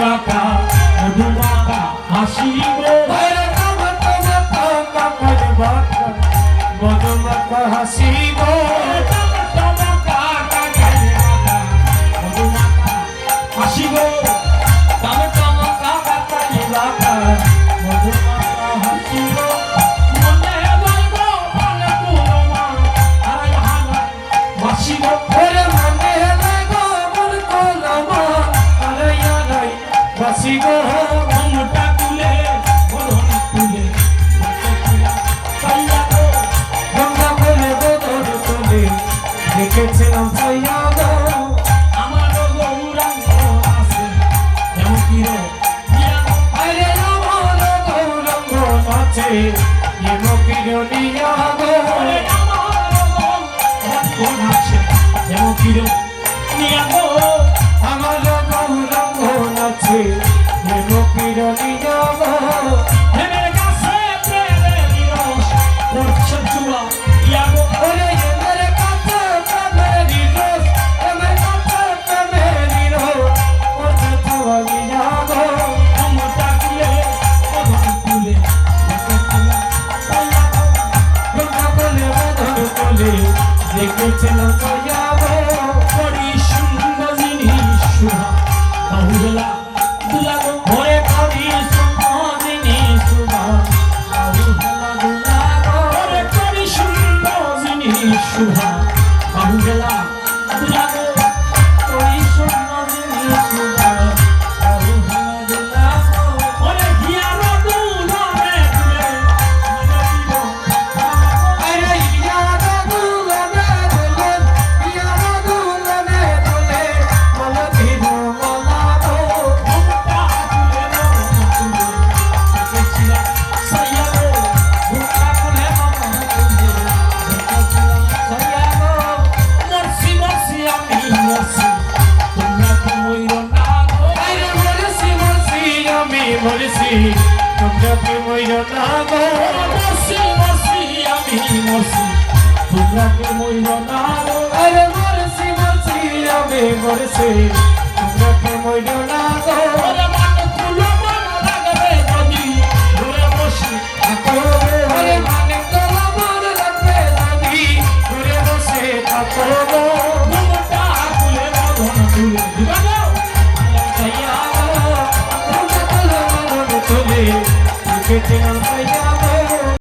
বাঁকা মধুমাখা হাসি গো মধুমাখা হাসি গো হাসি গো টমটমকা কাকারি বাঁকা মধুমাখা হাসি গো মনে বলব মনে কুলমা আরে হাগাই হাসি গো ওরে মনে লাগো মন কোলমা আরে আরে হাসি গো ঘুমটা তুলে বরণ তুলে সাইয়া গো গঙ্গা বলে বদর তুলে দেখেছিলাম সাইয়া গো আমার গৌরাঙ্গ আছে যেমন কিরো আরে আমার গৌরঙ্গ নাচে এমকিরো নিয়া গো ওরে আমার গৌরাঙ্গ আছে যেমন কিরো নিয়া গো আমার গৌরঙ্গ নাচে এমকিরো নিয়া গো হেমের কাছে প্রেমের রস পড়ছে চুয়া ইয়া গো ওরে এমের কাছে প্রেমেরি রস এমের কাছে প্রেমেরি রস ওরে তুয়া নিয়া গো ঘুমটা তুলে বরণ তুলে দেখেছিলাম সাইয়া গো গঙ্গা বলে বদর তুলে দেখেছিলাম সাইয়া গো বড়ি সুন্দর জিনিস সুহা বাহুবেলা দুলা গো ওরে কবি সুমদিনী সুভা বাহুবেলা দুলা গো ওরে বড়ি সুন্দর জিনিস সুহা বাহুবেলা দুলা গো কবি সুমদিনী সুভা বাহুবেলা দুলা গো ওরে হিয়ার দুলারে দুলে মানে দিব আরে ইয়ারা দুলানে দুলে ইয়ারা দুলানে দুলে মন দিব মলা গো ঘুমটা তুলে বরণ তুলে দেখেছিলাম সাইয়া গো ভুকা বলে মন তুলে দেখেছিলাম সাইয়া গো মরছি মরছি আমি মরছি তোমরা কি মইর না গো আরে মরছি মরছি আমি মরছি তোমরা কি মইর না গো মরছি মরছি আমি মরছি তোমরা কি মইর না গো আরে মরছি মরছি আমি মরছি তোমরা কি মইর না গো ওরে